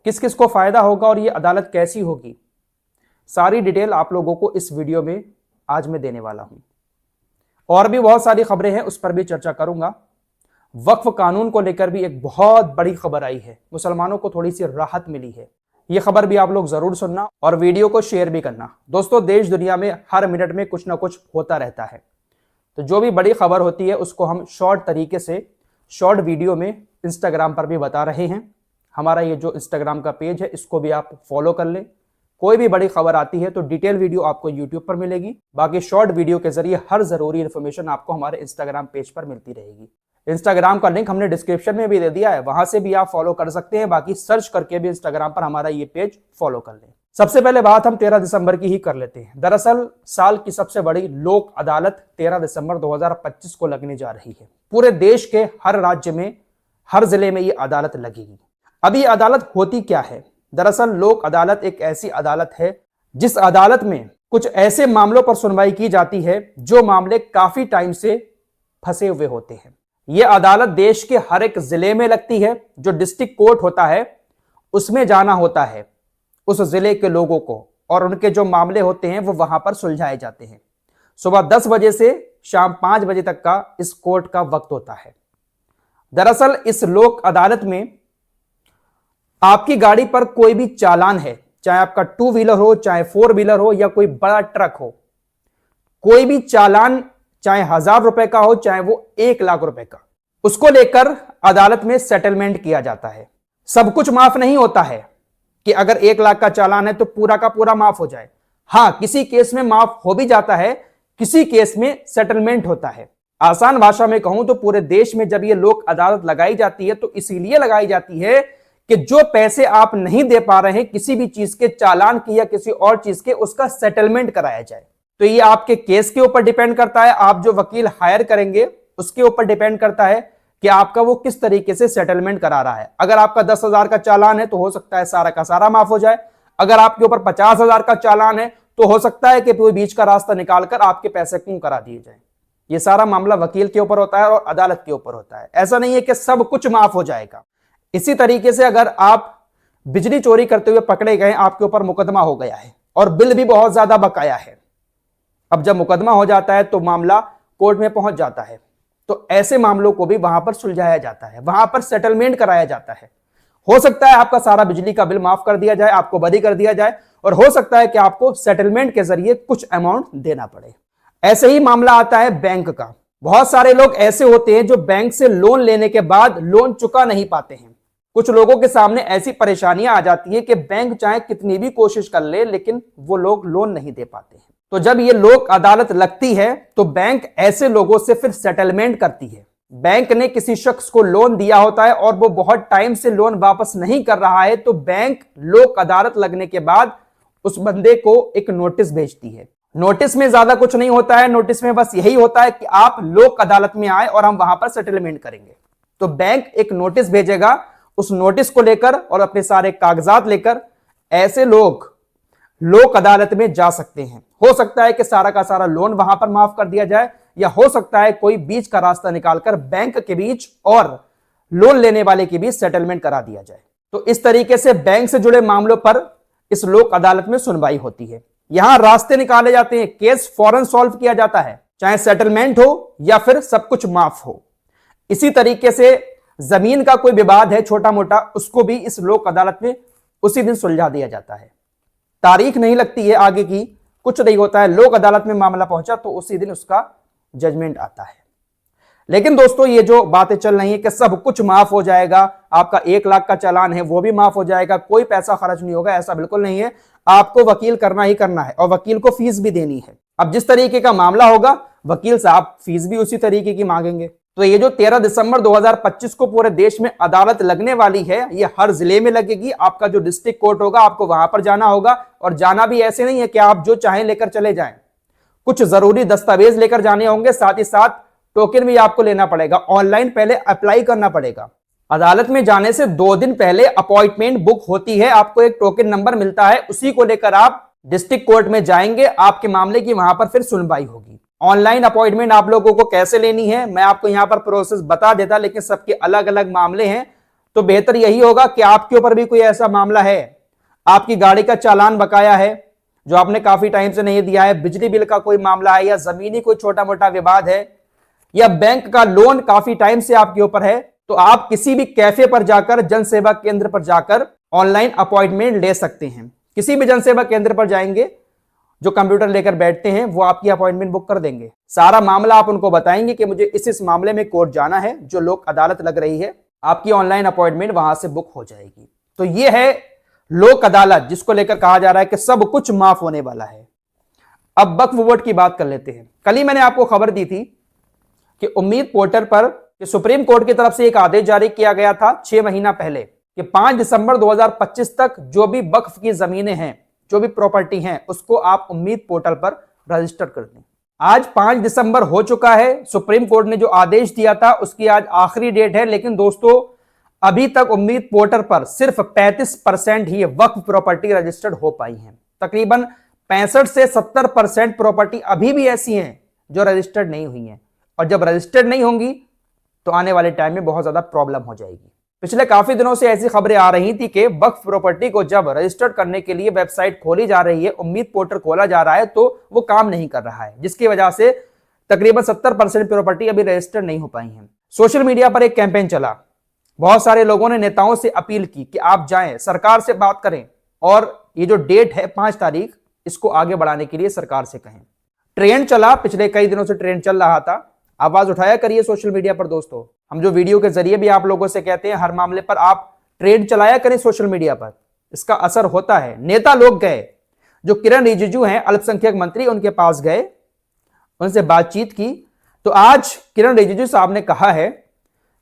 किस किस को फायदा होगा और ये अदालत कैसी होगी, सारी डिटेल आप लोगों को इस वीडियो में आज मैं देने वाला हूं। और भी बहुत सारी खबरें हैं, उस पर भी चर्चा करूंगा। वक्फ कानून को लेकर भी एक बहुत बड़ी खबर आई है, मुसलमानों को थोड़ी सी राहत मिली है। यह खबर भी आप लोग जरूर सुनना और वीडियो को शेयर भी करना। दोस्तों, देश दुनिया में हर मिनट में कुछ ना कुछ होता रहता है, तो जो भी बड़ी खबर होती है उसको हम शॉर्ट तरीके से शॉर्ट वीडियो में इंस्टाग्राम पर भी बता रहे हैं। हमारा ये जो इंस्टाग्राम का पेज है इसको भी आप फॉलो कर लें। कोई भी बड़ी खबर आती है तो डिटेल वीडियो आपको यूट्यूब पर मिलेगी, बाकी शॉर्ट वीडियो के जरिए हर जरूरी इंफॉर्मेशन आपको हमारे इंस्टाग्राम पेज पर मिलती रहेगी। इंस्टाग्राम का लिंक हमने डिस्क्रिप्शन में भी दे दिया है, वहां से भी आप फॉलो कर सकते हैं। बाकी सर्च करके भी इंस्टाग्राम पर हमारा ये पेज फॉलो कर लें। सबसे पहले बात हम 13 दिसंबर की ही कर लेते हैं। दरअसल साल की सबसे बड़ी लोक अदालत 13 दिसंबर 2025 को लगने जा रही है। पूरे देश के हर राज्य में, हर जिले में ये अदालत लगेगी। अब ये अदालत होती क्या है? दरअसल लोक अदालत एक ऐसी अदालत है जिस अदालत में कुछ ऐसे मामलों पर सुनवाई की जाती है जो मामले काफी टाइम से फंसे हुए होते हैं। यह अदालत देश के हर एक जिले में लगती है। जो डिस्ट्रिक्ट कोर्ट होता है उसमें जाना होता है उस जिले के लोगों को, और उनके जो मामले होते हैं वो वहां पर सुलझाए जाते हैं। सुबह 10 बजे से शाम 5 बजे तक का इस कोर्ट का वक्त होता है। दरअसल इस लोक अदालत में आपकी गाड़ी पर कोई भी चालान है, चाहे आपका 2 व्हीलर हो, चाहे 4 व्हीलर हो, या कोई बड़ा ट्रक हो, कोई भी चालान चाहे 1000 रुपए का हो, चाहे वो 1 लाख रुपए का, उसको लेकर अदालत में सेटलमेंट किया जाता है। सब कुछ माफ नहीं होता है कि अगर 1 लाख का चालान है तो पूरा का पूरा माफ हो जाए। हां, किसी केस में माफ हो भी जाता है, किसी केस में सेटलमेंट होता है। आसान भाषा में कहूं तो पूरे देश में जब ये लोक अदालत लगाई जाती है तो इसीलिए लगाई जाती है कि जो पैसे आप नहीं दे पा रहे हैं किसी भी चीज के, चालान की या किसी और चीज के, उसका सेटलमेंट कराया जाए। तो ये आपके केस के ऊपर डिपेंड करता है, आप जो वकील हायर करेंगे उसके ऊपर डिपेंड करता है कि आपका वो किस तरीके से सेटलमेंट करा रहा है। अगर आपका 10,000 का चालान है तो हो सकता है सारा का सारा माफ हो जाए। अगर आपके ऊपर 50,000 का चालान है तो हो सकता है कि कोई बीच का रास्ता निकालकर आपके पैसे कम करा दिए जाए। ये सारा मामला वकील के ऊपर होता है और अदालत के ऊपर होता है। ऐसा नहीं है कि सब कुछ माफ हो जाएगा। इसी तरीके से अगर आप बिजली चोरी करते हुए पकड़े गए, आपके ऊपर मुकदमा हो गया है और बिल भी बहुत ज्यादा बकाया है, अब जब मुकदमा हो जाता है तो मामला कोर्ट में पहुंच जाता है, तो ऐसे मामलों को भी वहां पर सुलझाया जाता है, वहां पर सेटलमेंट कराया जाता है। हो सकता है आपका सारा बिजली का बिल माफ कर दिया जाए, आपको बरी कर दिया जाए, और हो सकता है कि आपको सेटलमेंट के जरिए कुछ अमाउंट देना पड़े। ऐसे ही मामला आता है बैंक का। बहुत सारे लोग ऐसे होते हैं जो बैंक से लोन लेने के बाद लोन चुका नहीं पाते हैं। कुछ लोगों के सामने ऐसी परेशानियां आ जाती है कि बैंक चाहे कितनी भी कोशिश कर ले लेकिन वो लोग लोन नहीं दे पाते हैं। तो जब ये लोक अदालत लगती है तो बैंक ऐसे लोगों से फिर सेटलमेंट करती है। बैंक ने किसी शख्स को लोन दिया होता है और वो बहुत टाइम से लोन वापस नहीं कर रहा है, तो बैंक लोक अदालत लगने के बाद उस बंदे को एक नोटिस भेजती है। नोटिस में ज्यादा कुछ नहीं होता है, नोटिस में बस यही होता है कि आप लोक अदालत में आए और हम वहां पर सेटलमेंट करेंगे। तो बैंक एक नोटिस भेजेगा, उस नोटिस को लेकर और अपने सारे कागजात लेकर ऐसे लोग लोक अदालत में जा सकते हैं। हो सकता है कि सारा का सारा लोन वहां पर माफ कर दिया जाए, या हो सकता है कोई बीच का रास्ता निकालकर बैंक के बीच और लोन लेने वाले के बीच सेटलमेंट करा दिया जाए। तो इस तरीके से बैंक से जुड़े मामलों पर इस लोक अदालत में सुनवाई होती है। यहां रास्ते निकाले जाते हैं, केस फौरन सॉल्व किया जाता है, चाहे सेटलमेंट हो या फिर सब कुछ माफ हो। इसी तरीके से जमीन का कोई विवाद है छोटा मोटा, उसको भी इस लोक अदालत में उसी दिन सुलझा दिया जाता है। तारीख नहीं लगती है आगे की, कुछ नहीं होता है, लोक अदालत में मामला पहुंचा तो उसी दिन उसका जजमेंट आता है। लेकिन दोस्तों, ये जो बातें चल रही है कि सब कुछ माफ हो जाएगा, आपका 1 लाख का चालान है वो भी माफ हो जाएगा, कोई पैसा खर्च नहीं होगा, ऐसा बिल्कुल नहीं है। आपको वकील करना ही करना है और वकील को फीस भी देनी है। अब जिस तरीके का मामला होगा वकील साहब फीस भी उसी तरीके की मांगेंगे। तो ये जो 13 दिसंबर 2025 को पूरे देश में अदालत लगने वाली है, ये हर जिले में लगेगी। आपका जो डिस्ट्रिक्ट कोर्ट होगा आपको वहां पर जाना होगा, और जाना भी ऐसे नहीं है कि आप जो चाहें लेकर चले जाएं। कुछ जरूरी दस्तावेज लेकर जाने होंगे, साथ ही साथ टोकन भी आपको लेना पड़ेगा, ऑनलाइन पहले अप्लाई करना पड़ेगा। अदालत में जाने से 2 दिन पहले अपॉइंटमेंट बुक होती है, आपको एक टोकन नंबर मिलता है, उसी को लेकर आप डिस्ट्रिक्ट कोर्ट में जाएंगे, आपके मामले की वहां पर फिर सुनवाई होगी। ऑनलाइन अपॉइंटमेंट आप लोगों को कैसे लेनी है मैं आपको यहां पर प्रोसेस बता देता, लेकिन सबके अलग अलग मामले हैं, तो बेहतर यही होगा कि आपके ऊपर भी कोई ऐसा मामला है, आपकी गाड़ी का चालान बकाया है जो आपने काफी टाइम से नहीं दिया है, बिजली बिल का कोई मामला है, या जमीनी कोई छोटा मोटा विवाद है, या बैंक का लोन काफी टाइम से आपके ऊपर है, तो आप किसी भी कैफे पर जाकर, जन सेवा केंद्र पर जाकर ऑनलाइन अपॉइंटमेंट ले सकते हैं। किसी भी जन सेवा केंद्र पर जाएंगे, जो कंप्यूटर लेकर बैठते हैं वो आपकी अपॉइंटमेंट बुक कर देंगे। सारा मामला आप उनको बताएंगे कि मुझे इस मामले में कोर्ट जाना है, जो लोक अदालत लग रही है, आपकी ऑनलाइन अपॉइंटमेंट वहां से बुक हो जाएगी। तो ये है लोक अदालत, जिसको लेकर कहा जा रहा है कि सब कुछ माफ होने वाला है। अब वक्फ बोर्ड की बात कर लेते हैं। कल ही मैंने आपको खबर दी थी कि उम्मीद पोर्टल पर कि सुप्रीम कोर्ट की तरफ से एक आदेश जारी किया गया था 6 महीना पहले कि 5 दिसंबर 2025 तक जो भी वक्फ की जमीनें हैं, जो भी प्रॉपर्टी हैं, उसको आप उम्मीद पोर्टल पर रजिस्टर कर दें। आज 5 दिसंबर हो चुका है। सुप्रीम कोर्ट ने जो आदेश दिया था उसकी आज आखिरी डेट है, लेकिन दोस्तों अभी तक उम्मीद पोर्टल पर सिर्फ 35% ही वक्फ प्रॉपर्टी रजिस्टर्ड हो पाई है। तकरीबन 65 से 70% प्रॉपर्टी अभी भी ऐसी हैं जो रजिस्टर्ड नहीं हुई हैं, और जब रजिस्टर्ड नहीं होंगी तो आने वाले टाइम में बहुत ज्यादा प्रॉब्लम हो जाएगी। पिछले काफी दिनों से ऐसी खबरें आ रही थी कि वक्फ प्रॉपर्टी को जब रजिस्टर्ड करने के लिए वेबसाइट खोली जा रही है, उम्मीद पोर्टल खोला जा रहा है, तो वो काम नहीं कर रहा है, जिसकी वजह से तकरीबन 70% प्रॉपर्टी अभी रजिस्टर्ड नहीं हो पाई है। सोशल मीडिया पर एक कैंपेन चला, बहुत सारे लोगों ने नेताओं से अपील की कि आप जाएं, सरकार से बात करें, और ये जो डेट है 5 तारीख, इसको आगे बढ़ाने के लिए सरकार से कहें। ट्रेंड चला, पिछले कई दिनों से ट्रेंड चल रहा था। आवाज उठाया करिए सोशल मीडिया पर दोस्तों। हम जो वीडियो के जरिए भी आप लोगों से कहते हैं, हर मामले पर आप ट्रेंड चलाया करें सोशल मीडिया पर, इसका असर होता है। नेता लोग गए, जो किरण रिजिजू हैं अल्पसंख्यक मंत्री, उनके पास गए, उनसे बातचीत की। तो आज किरण रिजिजू साहब ने कहा है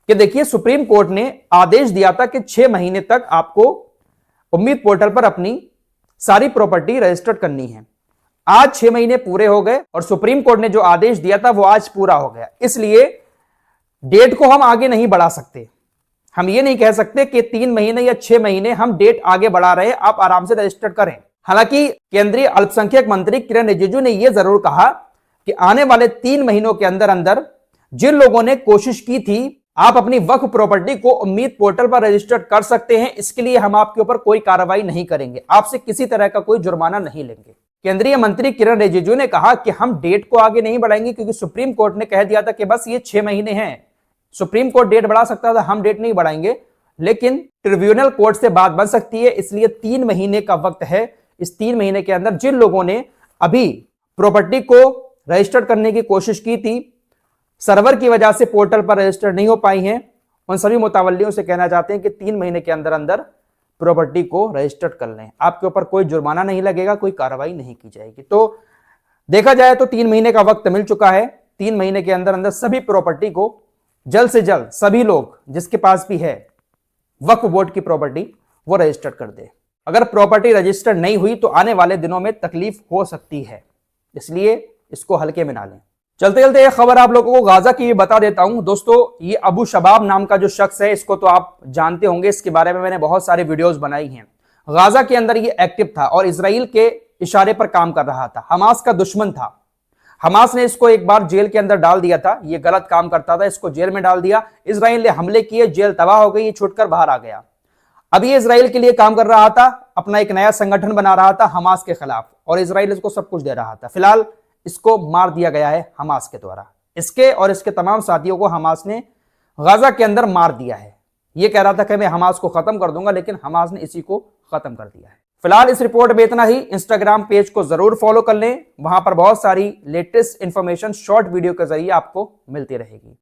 कि देखिए, सुप्रीम कोर्ट ने आदेश दिया था कि 6 महीने तक आपको उम्मीद पोर्टल पर अपनी सारी प्रॉपर्टी रजिस्टर्ड करनी है। आज 6 महीने पूरे हो गए और सुप्रीम कोर्ट ने जो आदेश दिया था वो आज पूरा हो गया। इसलिए डेट को हम आगे नहीं बढ़ा सकते। हम ये नहीं कह सकते कि 3 महीने या 6 महीने हम डेट आगे बढ़ा रहे हैं, आप आराम से रजिस्टर करें। हालांकि केंद्रीय अल्पसंख्यक मंत्री किरण रिजिजू ने यह जरूर कहा कि आने वाले 3 महीनों के अंदर अंदर जिन लोगों ने कोशिश की थी, आप अपनी वक्फ प्रॉपर्टी को उम्मीद पोर्टल पर रजिस्टर कर सकते हैं। इसके लिए हम आपके ऊपर कोई कार्रवाई नहीं करेंगे, आपसे किसी तरह का कोई जुर्माना नहीं लेंगे। केंद्रीय मंत्री किरण रिजिजू ने कहा कि हम डेट को आगे नहीं बढ़ाएंगे, क्योंकि सुप्रीम कोर्ट ने कह दिया था कि बस ये 6 महीने हैं। सुप्रीम कोर्ट डेट बढ़ा सकता था, हम डेट नहीं बढ़ाएंगे, लेकिन ट्रिब्यूनल कोर्ट से बात बन सकती है। इसलिए 3 महीने का वक्त है। इस 3 महीने के अंदर जिन लोगों ने अभी प्रॉपर्टी को रजिस्टर करने की कोशिश की थी, सर्वर की वजह से पोर्टल पर रजिस्टर नहीं हो पाई हैं, उन सभी मुतावल्लियों से कहना चाहते हैं कि 3 महीने के अंदर अंदर प्रॉपर्टी को रजिस्टर्ड कर लें। आपके ऊपर कोई जुर्माना नहीं लगेगा, कोई कार्रवाई नहीं की जाएगी। तो देखा जाए तो 3 महीने का वक्त मिल चुका है। 3 महीने के अंदर अंदर सभी प्रॉपर्टी को जल्द से जल्द सभी लोग जिसके पास भी है वक्फ बोर्ड की प्रॉपर्टी, वो रजिस्टर्ड कर दे। अगर प्रॉपर्टी रजिस्टर्ड नहीं हुई तो आने वाले दिनों में तकलीफ हो सकती है, इसलिए इसको हल्के में ना लें। चलते चलते एक खबर आप लोगों को गाजा की भी बता देता हूं। दोस्तों, ये अबू शबाब नाम का जो शख्स है, इसको तो आप जानते होंगे, इसके बारे में मैंने बहुत सारे वीडियोस बनाई हैं। गाजा के अंदर ये एक्टिव था और इजराइल के इशारे पर काम कर रहा था। हमास का दुश्मन था। हमास ने इसको एक बार जेल के अंदर डाल दिया था, ये गलत काम करता था, इसको जेल में डाल दिया। इजराइल ने हमले किए, जेल तबाह हो गई, ये छूटकर बाहर आ गया। अब ये इजराइल के लिए काम कर रहा था, अपना एक नया संगठन बना रहा था हमास के खिलाफ, और इजराइल इसको सब कुछ दे रहा था। फिलहाल इसको मार दिया गया है हमास के द्वारा। इसके और इसके तमाम साथियों को हमास ने गाजा के अंदर मार दिया है। ये कह रहा था कि मैं हमास को खत्म कर दूंगा, लेकिन हमास ने इसी को खत्म कर दिया है। फिलहाल इस रिपोर्ट में इतना ही। इंस्टाग्राम पेज को जरूर फॉलो कर लें, वहां पर बहुत सारी लेटेस्ट इंफॉर्मेशन शॉर्ट वीडियो के जरिए आपको मिलती रहेगी।